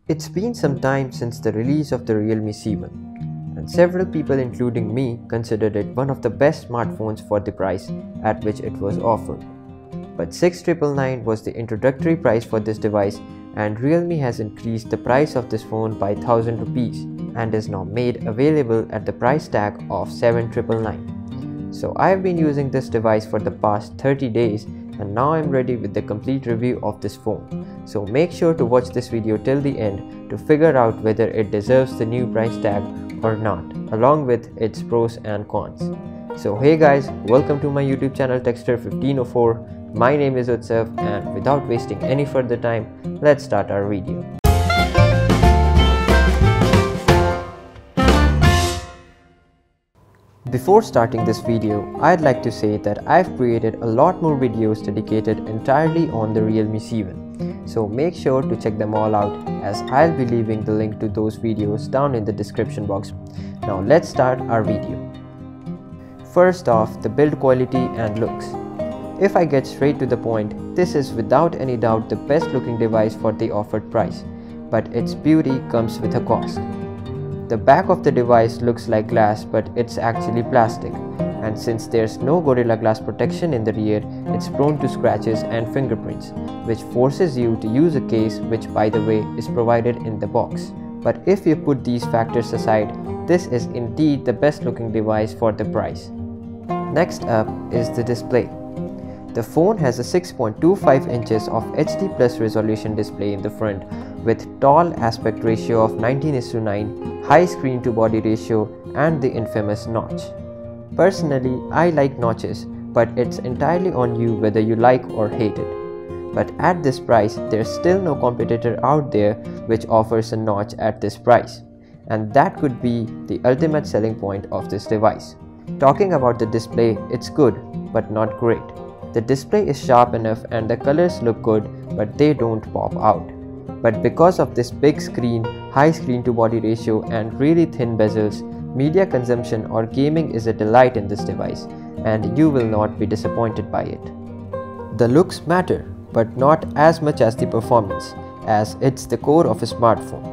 It's been some time since the release of the Realme C1, and several people including me considered it one of the best smartphones for the price at which it was offered. But 6,999 was the introductory price for this device, and Realme has increased the price of this phone by 1000 rupees and is now made available at the price tag of 7,999. So I have been using this device for the past 30 days and now I'm ready with the complete review of this phone. So make sure to watch this video till the end to figure out whether it deserves the new price tag or not, along with its pros and cons. So hey guys, welcome to my YouTube channel Techster 1504. My name is Utsav, and without wasting any further time, let's start our video. Before starting this video, I'd like to say that I've created a lot more videos dedicated entirely on the Realme C1. So make sure to check them all out, as I'll be leaving the link to those videos down in the description box. Now let's start our video. First off, the build quality and looks. If I get straight to the point, this is without any doubt the best looking device for the offered price, but its beauty comes with a cost. The back of the device looks like glass, but it's actually plastic, and since there's no Gorilla Glass protection in the rear, it's prone to scratches and fingerprints, which forces you to use a case, which by the way is provided in the box. But if you put these factors aside, this is indeed the best looking device for the price. Next up is the display. The phone has a 6.25 inches of HD plus resolution display in the front with tall aspect ratio of 19:9, high screen to body ratio, and the infamous notch. Personally, I like notches, but it's entirely on you whether you like or hate it. But at this price, there's still no competitor out there which offers a notch at this price, and that could be the ultimate selling point of this device. Talking about the display, it's good, but not great. The display is sharp enough and the colors look good, but they don't pop out. But because of this big screen, high screen to body ratio, and really thin bezels, media consumption or gaming is a delight in this device, and you will not be disappointed by it. The looks matter, but not as much as the performance, as it's the core of a smartphone.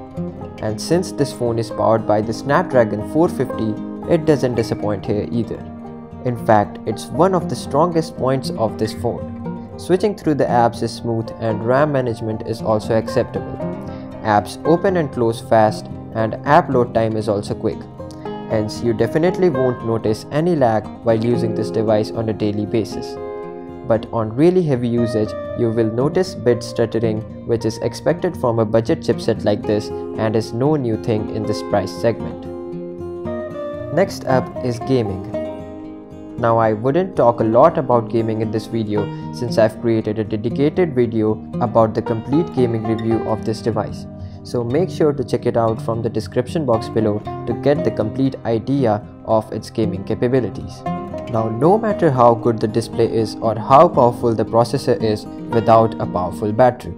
And since this phone is powered by the Snapdragon 450, it doesn't disappoint here either. In fact, it's one of the strongest points of this phone. Switching through the apps is smooth and RAM management is also acceptable. Apps open and close fast, and app load time is also quick. Hence, you definitely won't notice any lag while using this device on a daily basis. But on really heavy usage, you will notice bit stuttering, which is expected from a budget chipset like this and is no new thing in this price segment. Next up is gaming. Now I wouldn't talk a lot about gaming in this video since I've created a dedicated video about the complete gaming review of this device. So make sure to check it out from the description box below to get the complete idea of its gaming capabilities. Now no matter how good the display is or how powerful the processor is without a powerful battery.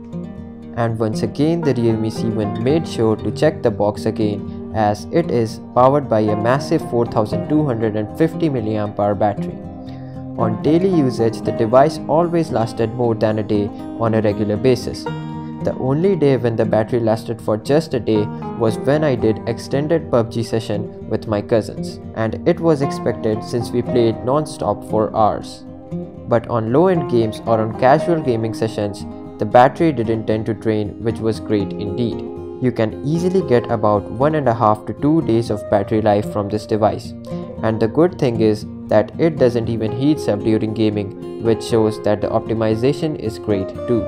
And once again the Realme C1 made sure to check the box again, as it is powered by a massive 4250 mAh battery. On daily usage, the device always lasted more than a day on a regular basis. The only day when the battery lasted for just a day was when I did extended PUBG session with my cousins, and it was expected since we played non-stop for hours. But on low-end games or on casual gaming sessions, the battery didn't tend to drain, which was great indeed. You can easily get about 1.5 to 2 days of battery life from this device, and the good thing is that it doesn't even heat up during gaming, which shows that the optimization is great too.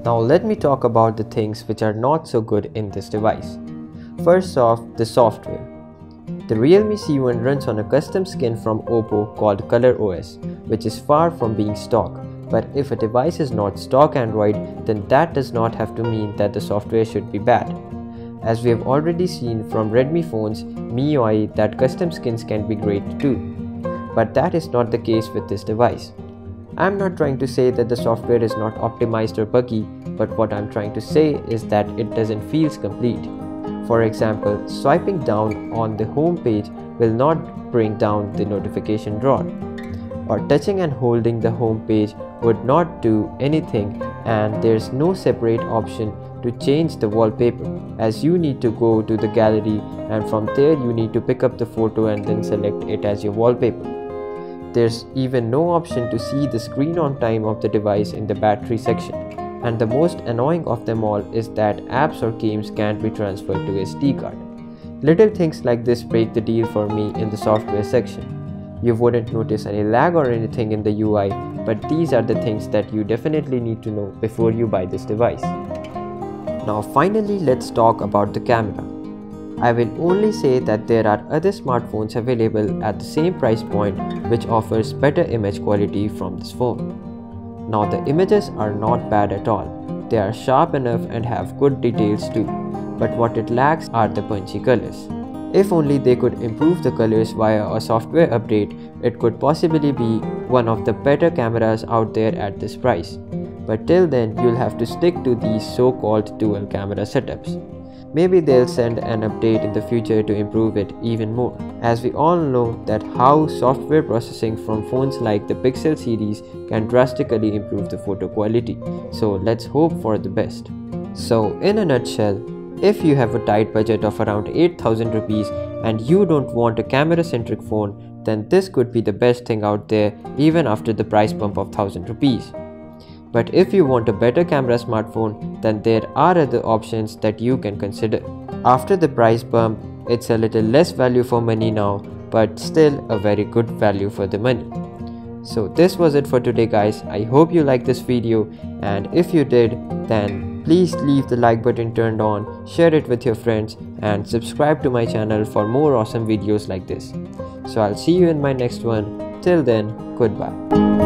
Now let me talk about the things which are not so good in this device. First off, the software. The Realme C1 runs on a custom skin from Oppo called ColorOS, which is far from being stock. But if a device is not stock Android, then that does not have to mean that the software should be bad. As we have already seen from Redmi phones, MIUI, that custom skins can be great too. But that is not the case with this device. I'm not trying to say that the software is not optimized or buggy, but what I'm trying to say is that it doesn't feel complete. For example, swiping down on the home page will not bring down the notification drawer, or touching and holding the home page would not do anything, and there's no separate option to change the wallpaper, as you need to go to the gallery and from there you need to pick up the photo and then select it as your wallpaper. There's even no option to see the screen on time of the device in the battery section. And the most annoying of them all is that apps or games can't be transferred to SD card. Little things like this break the deal for me in the software section. You wouldn't notice any lag or anything in the UI, but these are the things that you definitely need to know before you buy this device. Now finally, let's talk about the camera. I will only say that there are other smartphones available at the same price point which offers better image quality from this phone. Now the images are not bad at all. They are sharp enough and have good details too, but what it lacks are the punchy colors. If only they could improve the colors via a software update, it could possibly be one of the better cameras out there at this price. But till then, you'll have to stick to these so-called dual camera setups. Maybe they'll send an update in the future to improve it even more, as we all know that how software processing from phones like the Pixel series can drastically improve the photo quality. So let's hope for the best. So in a nutshell, if you have a tight budget of around 8,000 rupees and you don't want a camera-centric phone, then this could be the best thing out there even after the price bump of 1,000 rupees. But if you want a better camera smartphone, then there are other options that you can consider. After the price bump, it's a little less value for money now, but still a very good value for the money. So this was it for today guys. I hope you liked this video, and if you did, then please leave the like button turned on, share it with your friends, and subscribe to my channel for more awesome videos like this. So I'll see you in my next one. Till then, goodbye.